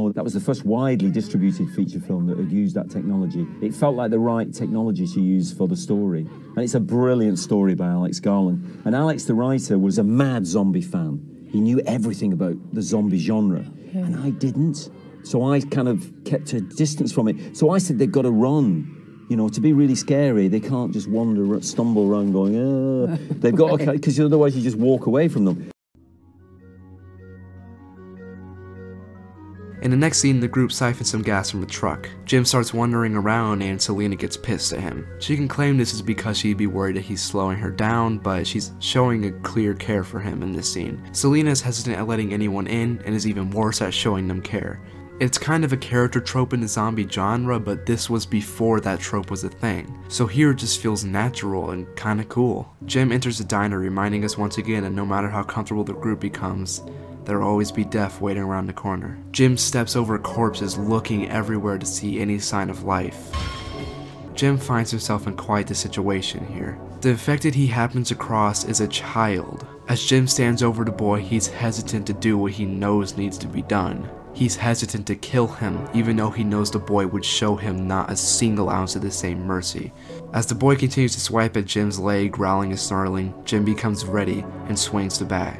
how that was the first widely distributed feature film that had used that technology. It felt like the right technology to use for the story. And it's a brilliant story by Alex Garland. And Alex, the writer, was a mad zombie fan. He knew everything about the zombie genre, and I didn't. So I kind of kept a distance from it. So I said they've got to run. You know, to be really scary, they can't just wander, stumble around going, They've got to, because otherwise you just walk away from them. In the next scene, the group siphons some gas from the truck. Jim starts wandering around and Selena gets pissed at him. She can claim this is because she'd be worried that he's slowing her down, but she's showing a clear care for him in this scene. Selena is hesitant at letting anyone in and is even worse at showing them care. It's kind of a character trope in the zombie genre, but this was before that trope was a thing. So here it just feels natural and kinda cool. Jim enters the diner, reminding us once again that no matter how comfortable the group becomes, there will always be death waiting around the corner. Jim steps over corpses, looking everywhere to see any sign of life. Jim finds himself in quite the situation here. The infected he happens across is a child. As Jim stands over the boy, he's hesitant to do what he knows needs to be done. He's hesitant to kill him, even though he knows the boy would show him not a single ounce of the same mercy. As the boy continues to swipe at Jim's leg, growling and snarling, Jim becomes ready and swings the bat.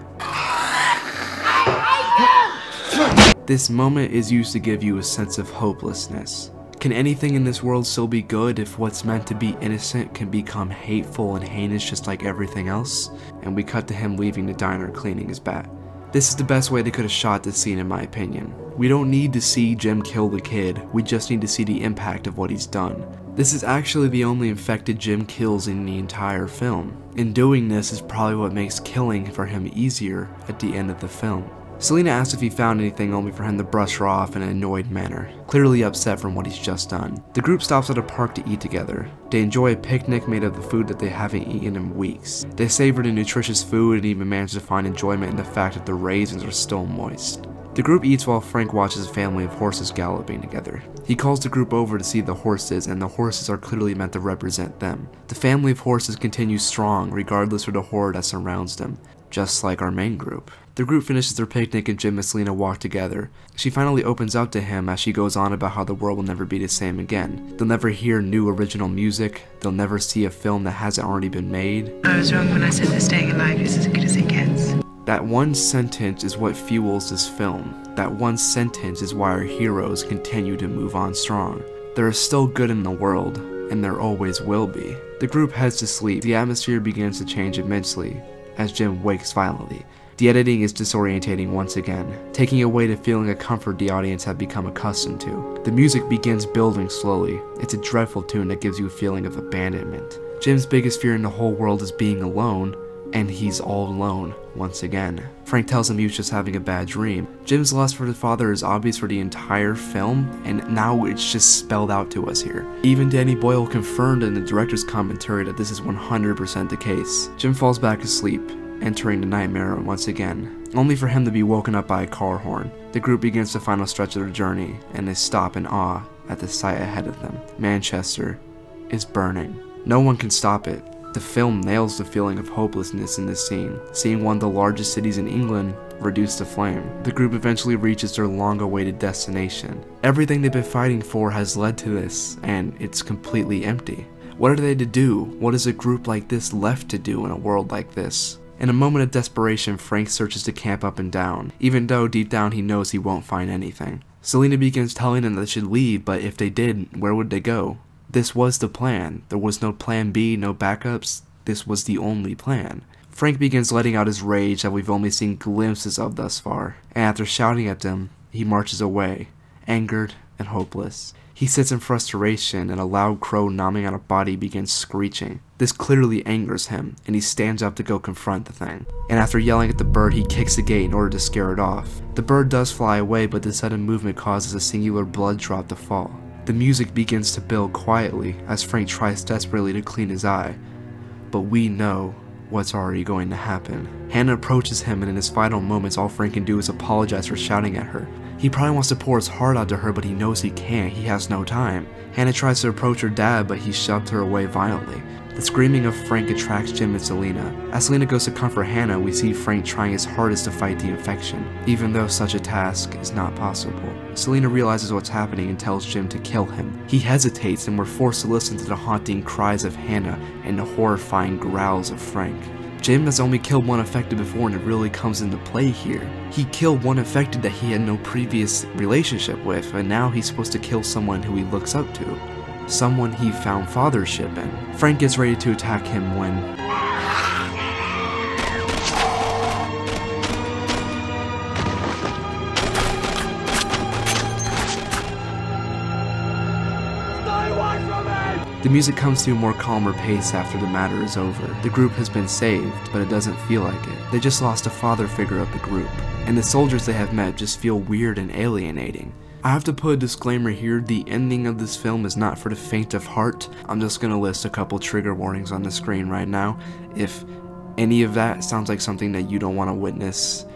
This moment is used to give you a sense of hopelessness. Can anything in this world still be good if what's meant to be innocent can become hateful and heinous just like everything else? And we cut to him leaving the diner cleaning his bat. This is the best way they could have shot this scene in my opinion. We don't need to see Jim kill the kid, we just need to see the impact of what he's done. This is actually the only infected Jim kills in the entire film. And doing this is probably what makes killing for him easier at the end of the film. Selena asks if he found anything only for him to brush her off in an annoyed manner, clearly upset from what he's just done. The group stops at a park to eat together. They enjoy a picnic made of the food that they haven't eaten in weeks. They savor the nutritious food and even manage to find enjoyment in the fact that the raisins are still moist. The group eats while Frank watches a family of horses galloping together. He calls the group over to see the horses, and the horses are clearly meant to represent them. The family of horses continues strong regardless of the horror that surrounds them, just like our main group. The group finishes their picnic and Jim and Selena walk together. She finally opens up to him as she goes on about how the world will never be the same again. They'll never hear new original music, they'll never see a film that hasn't already been made. I was wrong when I said that staying alive is as good as it gets. That one sentence is what fuels this film. That one sentence is why our heroes continue to move on strong. There is still good in the world, and there always will be. The group heads to sleep. The atmosphere begins to change immensely as Jim wakes violently. The editing is disorientating once again, taking away the feeling of comfort the audience had become accustomed to. The music begins building slowly. It's a dreadful tune that gives you a feeling of abandonment. Jim's biggest fear in the whole world is being alone, and he's all alone once again. Frank tells him he was just having a bad dream. Jim's lust for the father is obvious for the entire film, and now it's just spelled out to us here. Even Danny Boyle confirmed in the director's commentary that this is 100% the case. Jim falls back asleep, entering the nightmare once again, only for him to be woken up by a car horn. The group begins the final stretch of their journey, and they stop in awe at the sight ahead of them. Manchester is burning. No one can stop it. The film nails the feeling of hopelessness in this scene, seeing one of the largest cities in England reduced to flame. The group eventually reaches their long-awaited destination. Everything they've been fighting for has led to this, and it's completely empty. What are they to do? What is a group like this left to do in a world like this? In a moment of desperation, Frank searches the camp up and down, even though deep down he knows he won't find anything. Selena begins telling them that they should leave, but if they did, where would they go? This was the plan. There was no plan B, no backups. This was the only plan. Frank begins letting out his rage that we've only seen glimpses of thus far, and after shouting at them, he marches away, angered and hopeless. He sits in frustration, and a loud crow gnawing on a body begins screeching. This clearly angers him, and he stands up to go confront the thing. And after yelling at the bird, he kicks the gate in order to scare it off. The bird does fly away, but the sudden movement causes a singular blood drop to fall. The music begins to build quietly as Frank tries desperately to clean his eye, but we know what's already going to happen. Hannah approaches him, and in his final moments all Frank can do is apologize for shouting at her. He probably wants to pour his heart out to her, but he knows he can't. He has no time. Hannah tries to approach her dad, but he shoved her away violently. The screaming of Frank attracts Jim and Selena. As Selena goes to comfort Hannah, we see Frank trying his hardest to fight the infection, even though such a task is not possible. Selena realizes what's happening and tells Jim to kill him. He hesitates, and we're forced to listen to the haunting cries of Hannah and the horrifying growls of Frank. Jim has only killed one infected before, and it really comes into play here. He killed one infected that he had no previous relationship with, and now he's supposed to kill someone who he looks up to. Someone he found fathership in. Frank gets ready to attack him when the music comes to a more calmer pace after the matter is over. The group has been saved, but it doesn't feel like it. They just lost a father figure of the group, and the soldiers they have met just feel weird and alienating. I have to put a disclaimer here, the ending of this film is not for the faint of heart. I'm just gonna list a couple trigger warnings on the screen right now. If any of that sounds like something that you don't want to witness,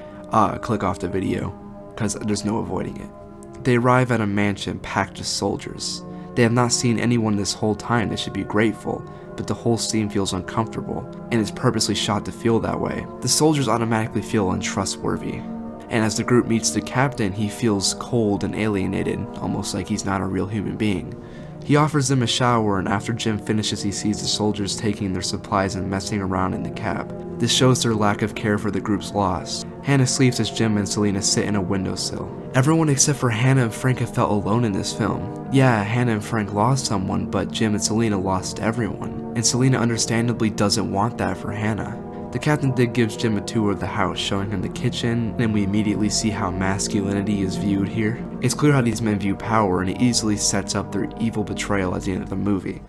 click off the video, because there's no avoiding it. They arrive at a mansion packed with soldiers. They have not seen anyone this whole time. They should be grateful, but the whole scene feels uncomfortable, and it's purposely shot to feel that way. The soldiers automatically feel untrustworthy. And as the group meets the captain, he feels cold and alienated, almost like he's not a real human being. He offers them a shower, and after Jim finishes, he sees the soldiers taking their supplies and messing around in the cab. This shows their lack of care for the group's loss. Hannah sleeps as Jim and Selena sit in a windowsill. Everyone except for Hannah and Frank have felt alone in this film. Yeah, Hannah and Frank lost someone, but Jim and Selena lost everyone. And Selena understandably doesn't want that for Hannah. The captain did gives Jim a tour of the house, showing him the kitchen, and we immediately see how masculinity is viewed here. It's clear how these men view power, and it easily sets up their evil betrayal at the end of the movie.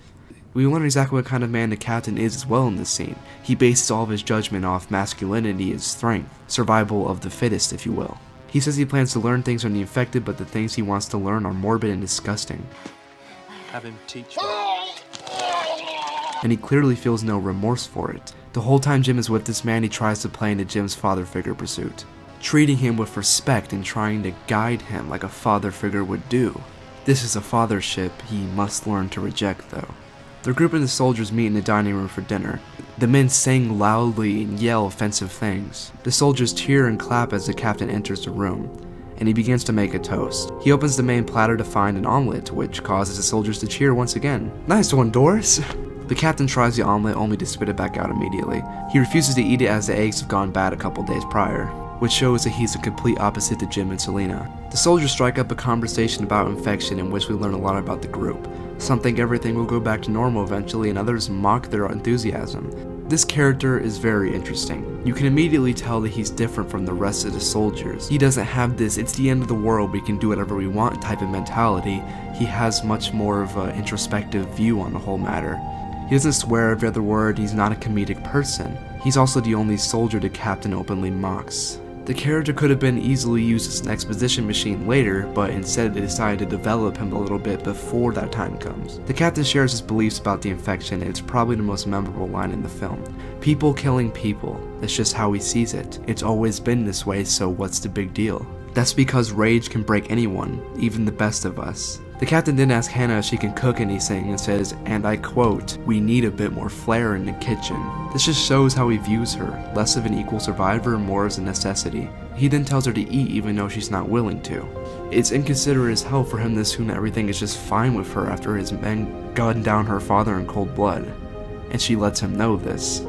We learn exactly what kind of man the captain is as well in this scene. He bases all of his judgment off masculinity as strength, survival of the fittest, if you will. He says he plans to learn things from the infected, but the things he wants to learn are morbid and disgusting. Have him teach me. And he clearly feels no remorse for it. The whole time Jim is with this man, he tries to play into Jim's father figure pursuit, treating him with respect and trying to guide him like a father figure would do. This is a fathership he must learn to reject though. The group and the soldiers meet in the dining room for dinner. The men sing loudly and yell offensive things. The soldiers cheer and clap as the captain enters the room, and he begins to make a toast. He opens the main platter to find an omelet, which causes the soldiers to cheer once again. Nice one, Doris! The captain tries the omelet only to spit it back out immediately. He refuses to eat it as the eggs have gone bad a couple days prior, which shows that he's the complete opposite to Jim and Selena. The soldiers strike up a conversation about infection in which we learn a lot about the group. Some think everything will go back to normal eventually, and others mock their enthusiasm. This character is very interesting. You can immediately tell that he's different from the rest of the soldiers. He doesn't have this "it's the end of the world, we can do whatever we want" type of mentality. He has much more of an introspective view on the whole matter. He doesn't swear every other word, he's not a comedic person. He's also the only soldier the captain openly mocks. The character could have been easily used as an exposition machine later, but instead they decided to develop him a little bit before that time comes. The captain shares his beliefs about the infection, and it's probably the most memorable line in the film. People killing people, that's just how he sees it. It's always been this way, so what's the big deal? That's because rage can break anyone, even the best of us. The captain then asks Hannah if she can cook anything and says, and I quote, "We need a bit more flair in the kitchen." This just shows how he views her, less of an equal survivor, more as a necessity. He then tells her to eat even though she's not willing to. It's inconsiderate as hell for him to assume that everything is just fine with her after his men gunned down her father in cold blood, and she lets him know this.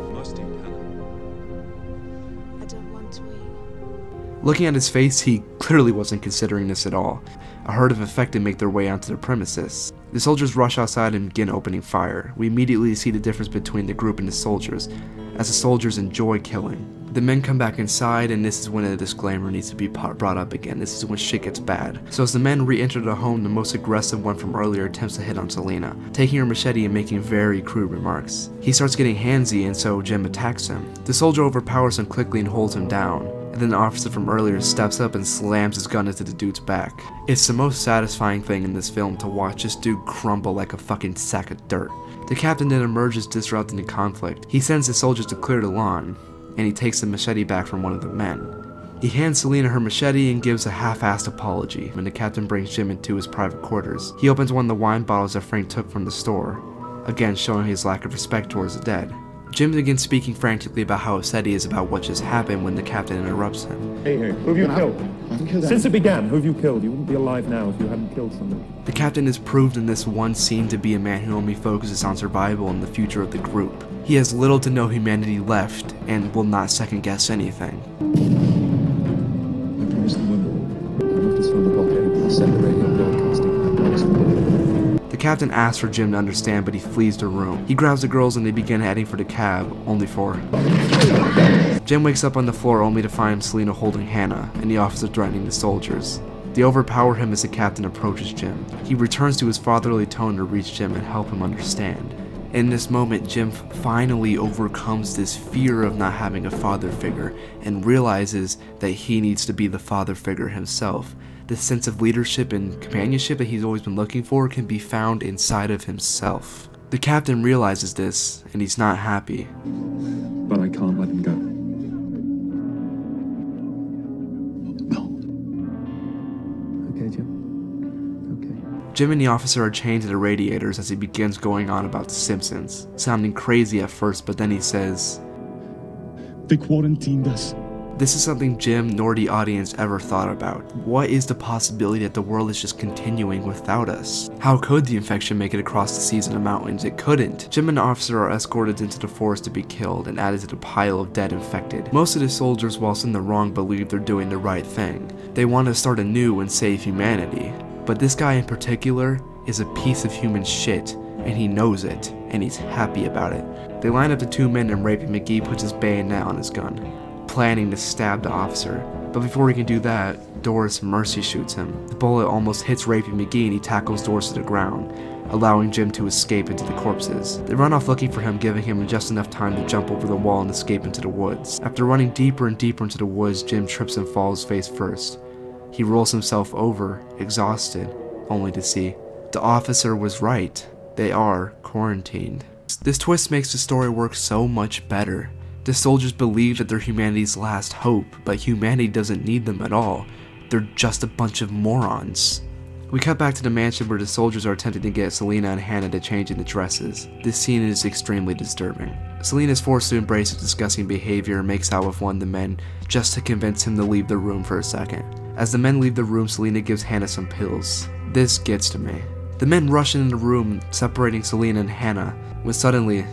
Looking at his face, he clearly wasn't considering this at all. A herd of infected make their way onto the premises. The soldiers rush outside and begin opening fire. We immediately see the difference between the group and the soldiers, as the soldiers enjoy killing. The men come back inside, and this is when a disclaimer needs to be brought up again. This is when shit gets bad. So as the men re-enter the home, the most aggressive one from earlier attempts to hit on Selena, taking her machete and making very crude remarks. He starts getting handsy, and so Jim attacks him. The soldier overpowers him quickly and holds him down. And then the officer from earlier steps up and slams his gun into the dude's back. It's the most satisfying thing in this film to watch this dude crumble like a fucking sack of dirt. The captain then emerges, disrupting the conflict. He sends the soldiers to clear the lawn, and he takes the machete back from one of the men. He hands Selena her machete and gives a half-assed apology when the captain brings Jim into his private quarters. He opens one of the wine bottles that Frank took from the store. again showing his lack of respect towards the dead. Jim begins speaking frantically about how upset he is about what just happened when the captain interrupts him. Hey, who have you killed? Since it began, who have you killed? You wouldn't be alive now if you hadn't killed somebody. The captain is proved in this one scene to be a man who only focuses on survival and the future of the group. He has little to no humanity left and will not second guess anything. I promised the women. I left us from the blockade. I'll set the radio broadcasting. I promised the women. The captain asks for Jim to understand, but he flees the room. He grabs the girls and they begin heading for the cab, only for... Jim wakes up on the floor only to find Selena holding Hannah, and the officer threatening the soldiers. They overpower him as the captain approaches Jim. He returns to his fatherly tone to reach Jim and help him understand. In this moment, Jim finally overcomes this fear of not having a father figure and realizes that he needs to be the father figure himself. The sense of leadership and companionship that he's always been looking for can be found inside of himself. The captain realizes this, and he's not happy. But I can't let him go. No. Okay, Jim. Okay. Jim and the officer are chained to the radiators as he begins going on about the Simpsons, sounding crazy at first, but then he says, They quarantined us. This is something Jim nor the audience ever thought about. What is the possibility that the world is just continuing without us? How could the infection make it across the seas and the mountains? It couldn't. Jim and the officer are escorted into the forest to be killed and added to the pile of dead infected. Most of the soldiers, whilst in the wrong, believe they're doing the right thing. They want to start anew and save humanity. But this guy in particular is a piece of human shit, and he knows it, and he's happy about it. They line up the two men and Rapey McGee puts his bayonet on his gun, planning to stab the officer. But before he can do that, Doris Mercy shoots him. The bullet almost hits Rapey McGee and he tackles Doris to the ground, allowing Jim to escape into the corpses. They run off looking for him, giving him just enough time to jump over the wall and escape into the woods. After running deeper and deeper into the woods, Jim trips and falls face first. He rolls himself over, exhausted, only to see the officer was right. They are quarantined. This twist makes the story work so much better. The soldiers believe that they're humanity's last hope, but humanity doesn't need them at all. They're just a bunch of morons. We cut back to the mansion where the soldiers are attempting to get Selena and Hannah to change into dresses. This scene is extremely disturbing. Selena is forced to embrace his disgusting behavior and makes out with one of the men just to convince him to leave the room for a second. As the men leave the room, Selena gives Hannah some pills. This gets to me. The men rush into the room, separating Selena and Hannah, when suddenly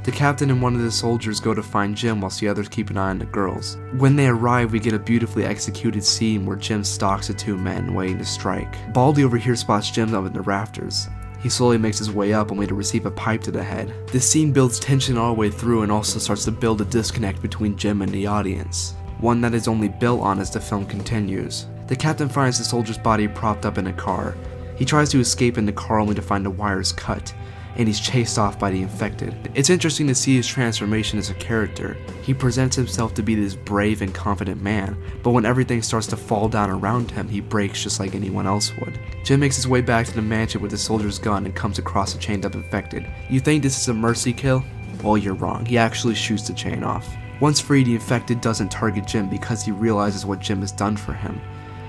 the captain and one of the soldiers go to find Jim whilst the others keep an eye on the girls. When they arrive, we get a beautifully executed scene where Jim stalks the two men waiting to strike. Baldy over here spots Jim up in the rafters. He slowly makes his way up only to receive a pipe to the head. This scene builds tension all the way through and also starts to build a disconnect between Jim and the audience, one that is only built on as the film continues. The captain finds the soldier's body propped up in a car. He tries to escape in the car only to find the wires cut, and he's chased off by the infected. It's interesting to see his transformation as a character. He presents himself to be this brave and confident man, but when everything starts to fall down around him, he breaks just like anyone else would. Jim makes his way back to the mansion with the soldier's gun and comes across a chained up infected. You think this is a mercy kill? Well, you're wrong. He actually shoots the chain off. Once free, the infected doesn't target Jim because he realizes what Jim has done for him.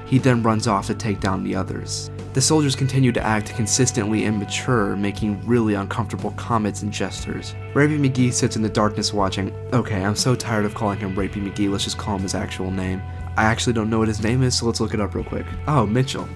He then runs off to take down the others. The soldiers continue to act consistently immature, making really uncomfortable comments and gestures. Rapey McGee sits in the darkness watching. Okay, I'm so tired of calling him Rapey McGee, let's just call him his actual name. I actually don't know what his name is, so let's look it up real quick. Oh, Mitchell.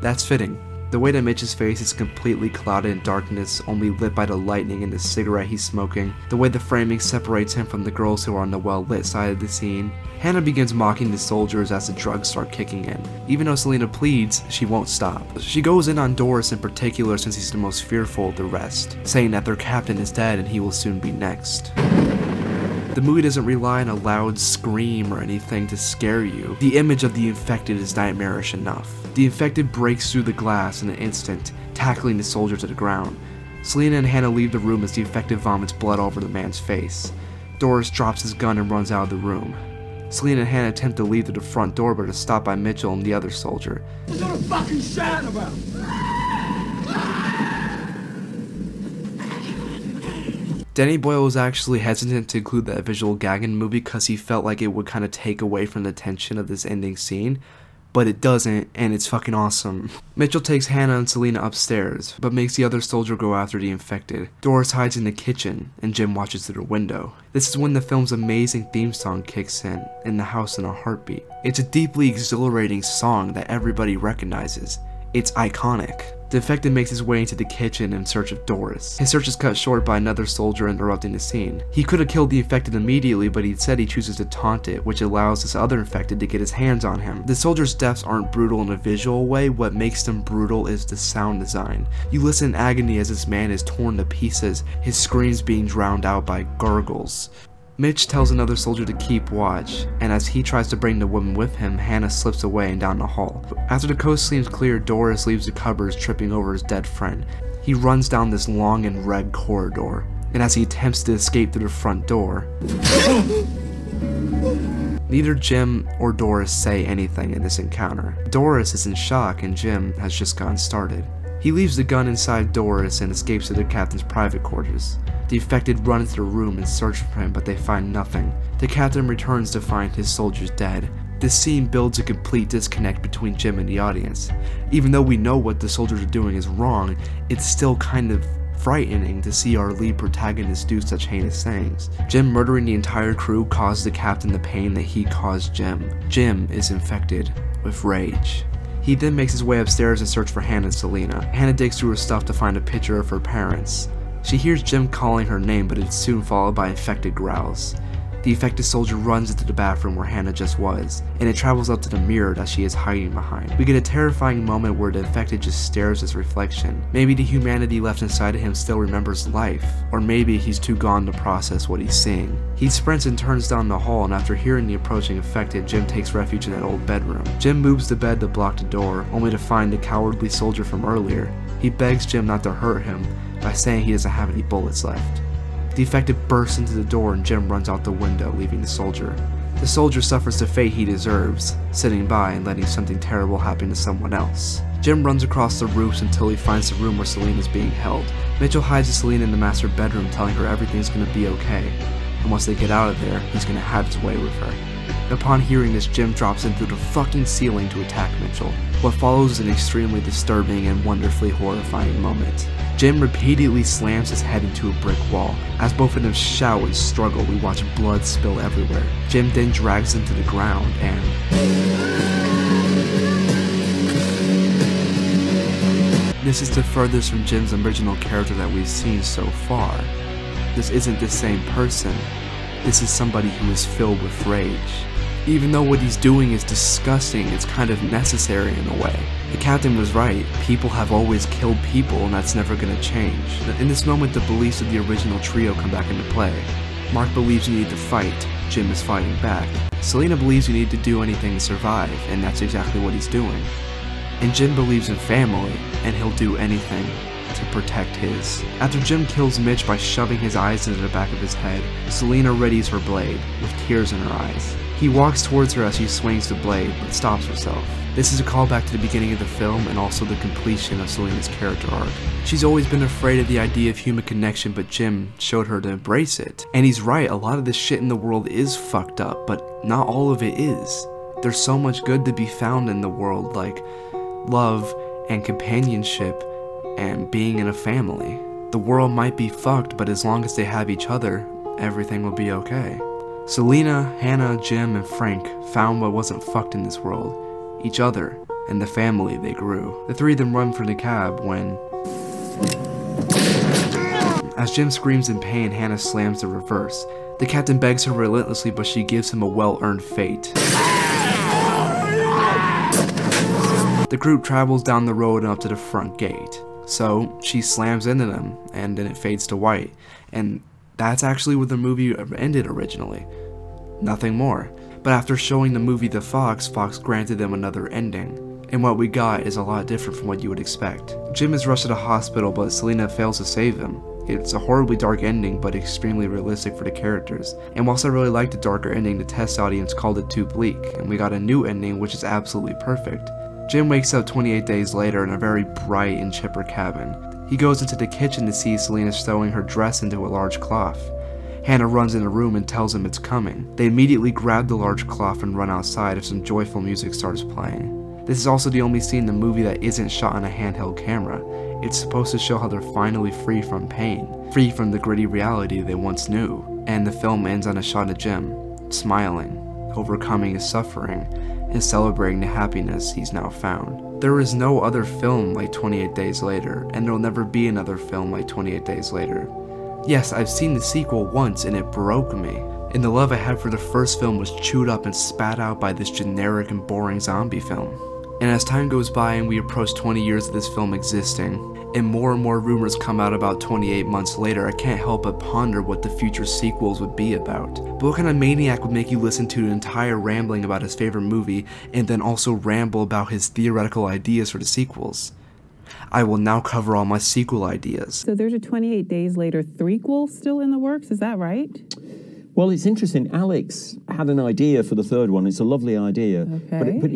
That's fitting. The way that Mitch's face is completely clouded in darkness, only lit by the lightning and the cigarette he's smoking. The way the framing separates him from the girls who are on the well-lit side of the scene. Hannah begins mocking the soldiers as the drugs start kicking in. Even though Selena pleads, she won't stop. She goes in on Doris in particular since he's the most fearful of the rest, saying that their captain is dead and he will soon be next. The movie doesn't rely on a loud scream or anything to scare you. The image of the infected is nightmarish enough. The infected breaks through the glass in an instant, tackling the soldier to the ground. Selena and Hannah leave the room as the infected vomits blood over the man's face. Doris drops his gun and runs out of the room. Selena and Hannah attempt to leave through the front door but are stopped by Mitchell and the other soldier. What are you fucking shouting about? Danny Boyle was actually hesitant to include that visual gag in the movie because he felt like it would kind of take away from the tension of this ending scene, but it doesn't, and it's fucking awesome. Mitchell takes Hannah and Selena upstairs, but makes the other soldier go after the infected. Doris hides in the kitchen, and Jim watches through the window. This is when the film's amazing theme song kicks in the house in a heartbeat. It's a deeply exhilarating song that everybody recognizes. It's iconic. The infected makes his way into the kitchen in search of Doris. His search is cut short by another soldier interrupting the scene. He could have killed the infected immediately, but instead he chooses to taunt it, which allows this other infected to get his hands on him. The soldier's deaths aren't brutal in a visual way, what makes them brutal is the sound design. You listen in agony as this man is torn to pieces, his screams being drowned out by gurgles. Mitch tells another soldier to keep watch, and as he tries to bring the woman with him, Hannah slips away and down the hall. After the coast seems clear, Doris leaves the cupboards, tripping over his dead friend. He runs down this long and red corridor, and as he attempts to escape through the front door, neither Jim or Doris say anything in this encounter. Doris is in shock and Jim has just gotten started. He leaves the gun inside Doris and escapes to the captain's private quarters. The infected run into the room and search for him, but they find nothing. The captain returns to find his soldiers dead. This scene builds a complete disconnect between Jim and the audience. Even though we know what the soldiers are doing is wrong, it's still kind of frightening to see our lead protagonist do such heinous things. Jim murdering the entire crew caused the captain the pain that he caused Jim. Jim is infected with rage. He then makes his way upstairs and search for Hannah and Selena. Hannah digs through her stuff to find a picture of her parents. She hears Jim calling her name, but it's soon followed by infected growls. The infected soldier runs into the bathroom where Hannah just was, and it travels up to the mirror that she is hiding behind. We get a terrifying moment where the infected just stares at his reflection. Maybe the humanity left inside of him still remembers life, or maybe he's too gone to process what he's seeing. He sprints and turns down the hall, and after hearing the approaching infected, Jim takes refuge in that old bedroom. Jim moves the bed to block the door, only to find the cowardly soldier from earlier. He begs Jim not to hurt him by saying he doesn't have any bullets left. The infected bursts into the door and Jim runs out the window, leaving the soldier. The soldier suffers the fate he deserves, sitting by and letting something terrible happen to someone else. Jim runs across the roofs until he finds the room where Selena is being held. Mitchell hides Selena in the master bedroom, telling her everything's gonna be okay, and once they get out of there, he's gonna have his way with her. Upon hearing this, Jim drops in through the fucking ceiling to attack Mitchell. What follows is an extremely disturbing and wonderfully horrifying moment. Jim repeatedly slams his head into a brick wall. As both of them shout and struggle, we watch blood spill everywhere. Jim then drags him to the ground and... This is the furthest from Jim's original character that we've seen so far. This isn't the same person. This is somebody who is filled with rage. Even though what he's doing is disgusting, it's kind of necessary in a way. The captain was right, people have always killed people and that's never gonna change. In this moment, the beliefs of the original trio come back into play. Mark believes you need to fight, Jim is fighting back. Selena believes you need to do anything to survive, and that's exactly what he's doing. And Jim believes in family, and he'll do anything to protect his. After Jim kills Mitch by shoving his eyes into the back of his head, Selena readies her blade, with tears in her eyes. He walks towards her as she swings the blade, but stops herself. This is a callback to the beginning of the film and also the completion of Selena's character arc. She's always been afraid of the idea of human connection, but Jim showed her to embrace it. And he's right, a lot of this shit in the world is fucked up, but not all of it is. There's so much good to be found in the world, like love and companionship and being in a family. The world might be fucked, but as long as they have each other, everything will be okay. Selena, Hannah, Jim, and Frank found what wasn't fucked in this world: each other and the family they grew. The three of them run for the cab when... As Jim screams in pain, Hannah slams the reverse. The captain begs her relentlessly, but she gives him a well-earned fate. The group travels down the road and up to the front gate. So she slams into them, and then it fades to white. And that's actually where the movie ended originally. Nothing more. But after showing the movie to Fox granted them another ending. And what we got is a lot different from what you would expect. Jim is rushed to the hospital, but Selena fails to save him. It's a horribly dark ending, but extremely realistic for the characters. And whilst I really liked the darker ending, the test audience called it too bleak, and we got a new ending which is absolutely perfect. Jim wakes up 28 days later in a very bright and chipper cabin. He goes into the kitchen to see Selena stowing her dress into a large cloth. Hannah runs in the room and tells him it's coming. They immediately grab the large cloth and run outside as some joyful music starts playing. This is also the only scene in the movie that isn't shot on a handheld camera. It's supposed to show how they're finally free from pain, free from the gritty reality they once knew. And the film ends on a shot of Jim, smiling, overcoming his suffering, and celebrating the happiness he's now found. There is no other film like 28 Days Later, and there'll never be another film like 28 Days Later. Yes, I've seen the sequel once and it broke me, and the love I had for the first film was chewed up and spat out by this generic and boring zombie film. And as time goes by and we approach 20 years of this film existing, and more rumors come out about 28 months later, I can't help but ponder what the future sequels would be about. But what kind of maniac would make you listen to an entire rambling about his favorite movie and then also ramble about his theoretical ideas for the sequels? I will now cover all my sequel ideas. So there's a 28 Days Later threequel still in the works, is that right? Well, it's interesting. Alex had an idea for the third one. It's a lovely idea. Okay. But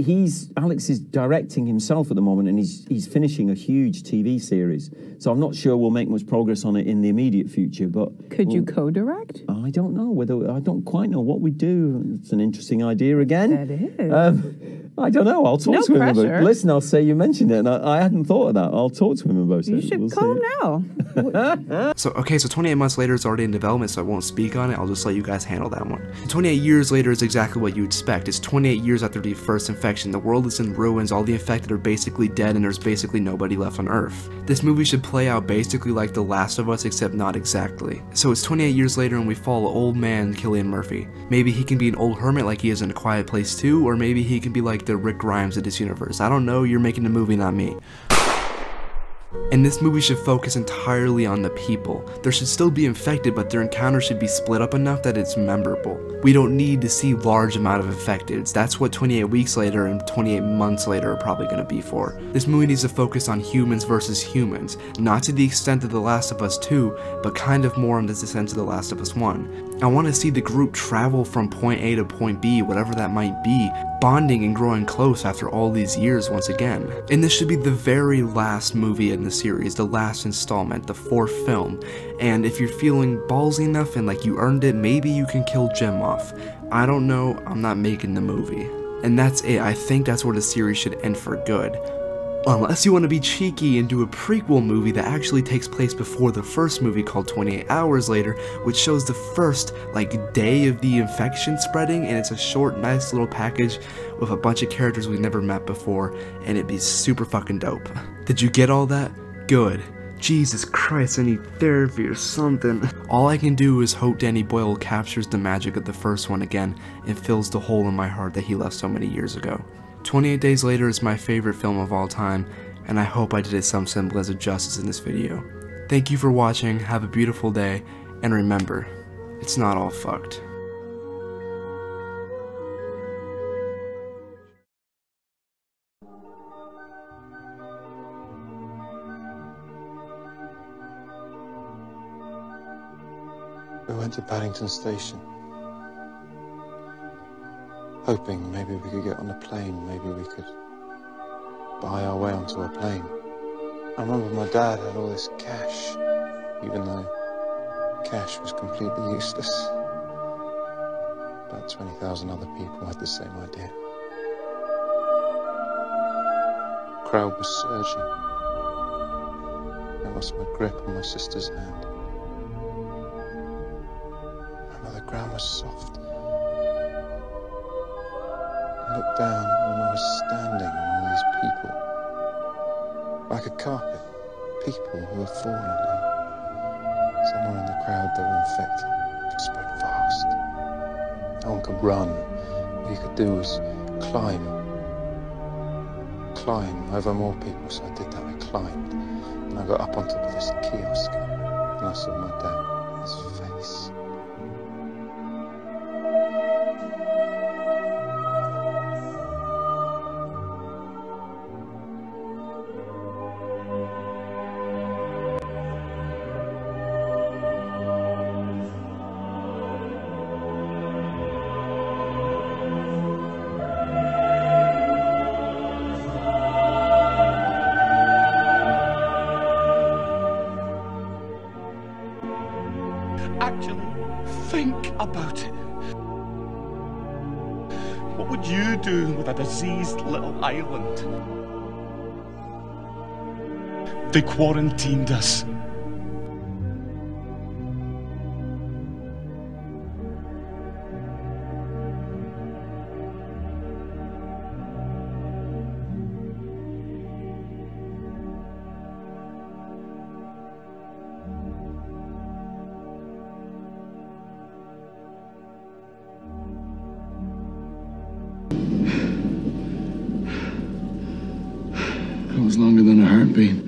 Alex is directing himself at the moment, and he's finishing a huge TV series. So I'm not sure we'll make much progress on it in the immediate future. But could you co-direct? I don't know I don't quite know what we do. It's an interesting idea again. That is. I don't know. I'll talk to him about it. Listen, I'll say you mentioned it, and I hadn't thought of that. I'll talk to him about it. You should call him now. So 28 months later, it's already in development, so I won't speak on it. I'll just let you guys handle that one. 28 years later is exactly what you expect. It's 28 years after the first infection. The world is in ruins, all the infected are basically dead, and there's basically nobody left on Earth. This movie should play out basically like The Last of Us, except not exactly. So it's 28 years later and we follow old man Cillian Murphy. Maybe he can be an old hermit like he is in A Quiet Place 2, or maybe he can be like the Rick Grimes of this universe. I don't know, you're making the movie, not me. And this movie should focus entirely on the people. There should still be infected, but their encounter should be split up enough that it's memorable. We don't need to see large amount of infecteds. That's what 28 weeks later and 28 months later are probably going to be for. This movie needs to focus on humans versus humans, not to the extent of The Last of Us 2, but kind of more on the extent of The Last of Us 1. I want to see the group travel from point A to point B, whatever that might be, bonding and growing close after all these years once again. And this should be the very last movie in the series, the last installment, the fourth film. And if you're feeling ballsy enough and like you earned it, maybe you can kill Jim off. I don't know, I'm not making the movie. And that's it. I think that's where the series should end for good. Unless you want to be cheeky and do a prequel movie that actually takes place before the first movie called 28 Hours Later, which shows the first, day of the infection spreading, and it's a short, nice little package with a bunch of characters we've never met before, and it'd be super fucking dope. Did you get all that? Good. Jesus Christ, I need therapy or something. All I can do is hope Danny Boyle captures the magic of the first one again and fills the hole in my heart that he left so many years ago. 28 Days Later is my favorite film of all time, and I hope I did it some semblance of justice in this video. Thank you for watching, have a beautiful day, and remember, it's not all fucked. We went to Paddington Station, hoping maybe we could get on a plane, maybe we could buy our way onto a plane. I remember my dad had all this cash, even though cash was completely useless. About 20,000 other people had the same idea. The crowd was surging. I lost my grip on my sister's hand. I remember the ground was soft. I looked down and I was standing on all these people. Like a carpet, people who had fallen, and somewhere in the crowd they were infected. It spread fast. No one could run. All you could do was climb over more people, so I did that. I climbed, and I got up on top of this kiosk, and I saw my dad, his face. Actually, think about it. What What would you do with a diseased little island? They quarantined us. It was longer than a heartbeat.